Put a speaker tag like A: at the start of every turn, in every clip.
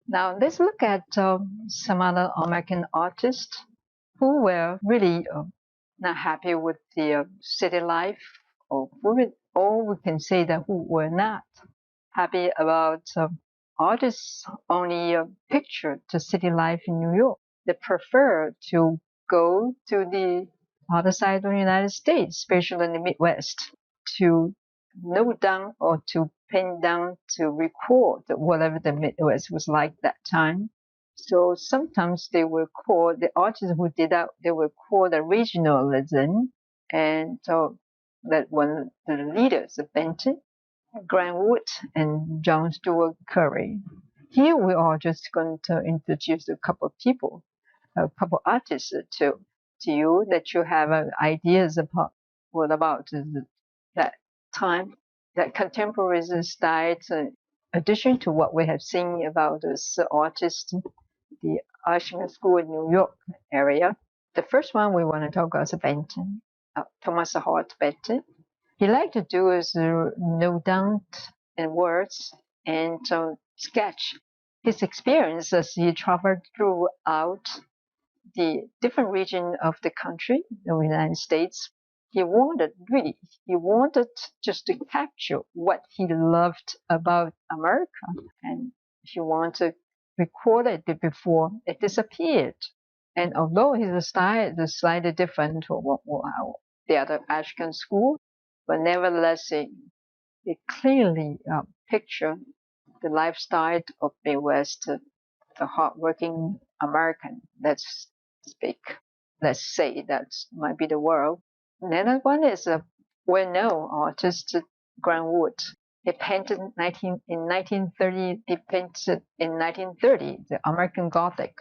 A: Now let's look at some other American artists who were really not happy with the city life, or we can say that who were not happy about artists only picture the city life in New York. They prefer to go to the other side of the United States, especially in the Midwest, to note down or to pin down to record whatever the Midwest was like that time. So sometimes they were called the artists who did that. They were called a regionalism, and so that one the leaders, Benton, Grant Wood, and John Stewart Curry. Here we are just going to introduce a couple of people, a couple of artists to you that you have ideas about what about that time, that contemporary style, in addition to what we have seen about this artist, the Ashland School in New York area. The first one we want to talk about is Benton, Thomas Hart Benton. He liked to do is note down in words and sketch his experience as he traveled throughout the different region of the country, the United States. He wanted just to capture what he loved about America, and he wanted to record it before it disappeared. And although his style is slightly different from the other Ashcan school, but nevertheless, it clearly picture the lifestyle of Midwest, the hardworking American. Let's say that might be the world. Another one is a well-known artist, Grant Wood. He painted in 1930. He painted in 1930 the American Gothic,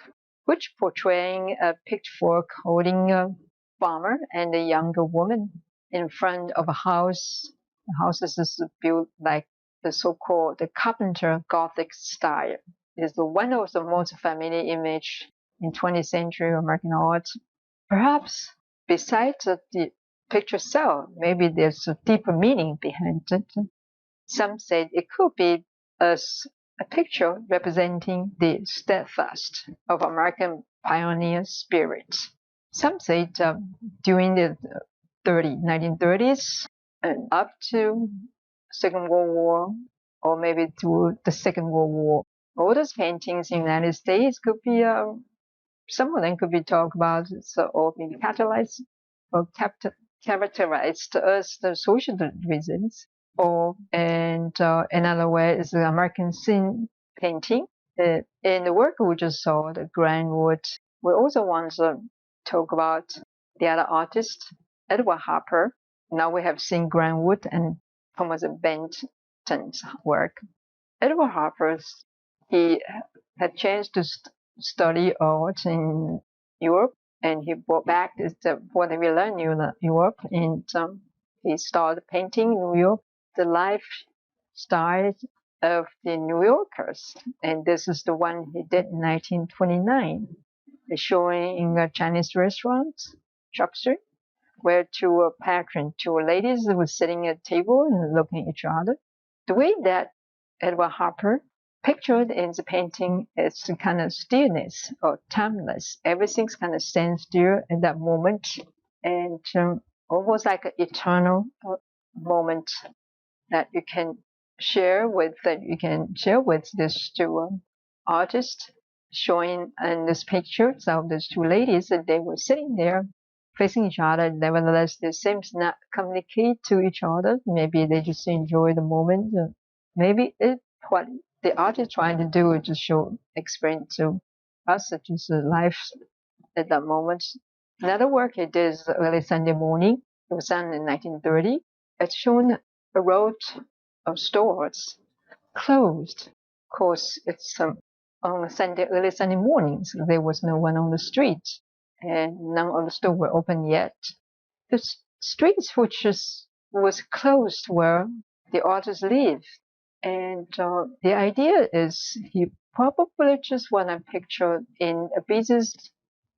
A: which portraying a pitchfork holding a farmer and a younger woman in front of a house. The house is built like the so-called the Carpenter Gothic style. It is one of the most familiar image in 20th century American art. Perhaps besides the picture itself, maybe there's a deeper meaning behind it. Some said it could be as a picture representing the steadfast of American pioneer spirit. Some said during the 1930s and up to Second World War, or maybe to the Second World War. All those paintings in the United States could be, some of them could be talked about, or maybe catalyzed or characterized as the social reasons. Or and another way is the American scene painting. In the work we just saw, the Grant Wood, we also want to talk about the other artist, Edward Hopper. Now we have seen Grant Wood and Thomas Benton's work. Edward Hopper, he had chance to study art in Europe, and he brought back what he learned in Europe, and he started painting in New York the lifestyle of the New Yorkers, and this is the one he did in 1929. It's showing in a Chinese restaurant, Chop Street, where two ladies were sitting at a table and looking at each other. The way that Edward Hopper pictured in the painting is the kind of stillness or timeless. Everything's kind of stands still in that moment, and almost like an eternal moment that you can share with this two artists, showing in this picture of these two ladies that they were sitting there facing each other. Nevertheless, they seem to not communicate to each other. Maybe they just enjoy the moment. Maybe what the artist trying to do is just explain to us just life at that moment. Another work he did is early Sunday morning. It was done in 1930. It's shown a row of stores closed. Of course, it's on early Sunday mornings. There was no one on the street, and none of the stores were open yet. The streets which was closed where the artist lived, and the idea is he probably just want to picture in a busy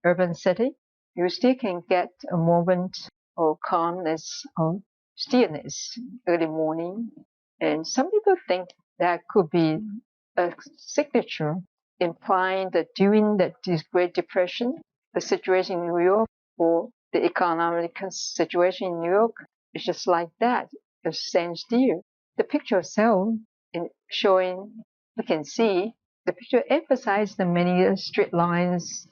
A: urban city, you still can get a moment of calmness or stillness early morning. And some people think that could be a signature implying that during the Great Depression, the situation in New York or the economic situation in New York is just like that. It stands still. The picture itself, in showing, we can see the picture emphasizes the many straight lines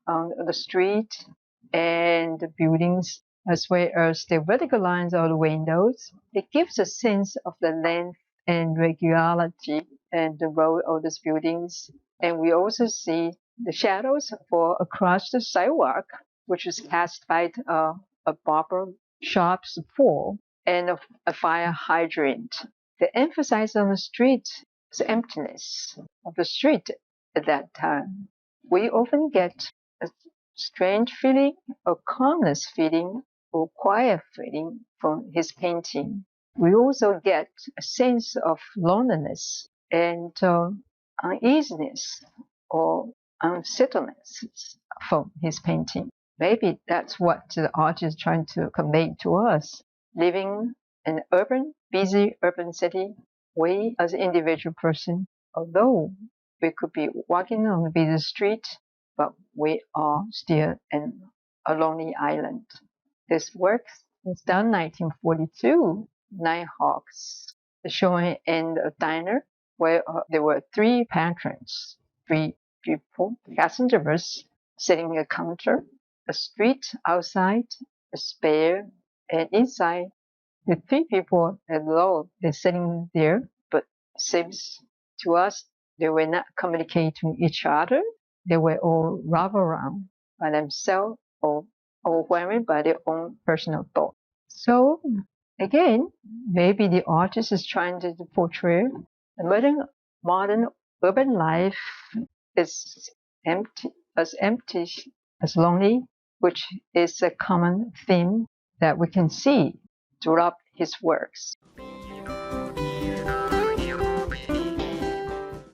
A: on the street and the buildings, as well as the vertical lines of the windows. It gives a sense of the length and regularity and the row of these buildings. And we also see the shadows fall across the sidewalk, which is cast by a barber shop's pole and a fire hydrant. The emphasis on the street is emptiness of the street at that time. We often get a strange feeling, a calmness feeling, or quiet feeling from his painting. We also get a sense of loneliness and uneasiness or unsettledness from his painting. Maybe that's what the artist is trying to convey to us. Living in an busy urban city, we as an individual person, although we could be walking on a busy street, but we are still in a lonely island. This work was done in 1942, Nighthawks, showing in a diner where there were three patrons, three people, passengers sitting at a counter, a street outside, a spare, and inside the three people alone, they're sitting there, but seems to us they were not communicating with each other. They were all robbed around by themselves or overwhelmed by their own personal thought. So again, maybe the artist is trying to portray the modern urban life is empty, as lonely, which is a common theme that we can see throughout his works.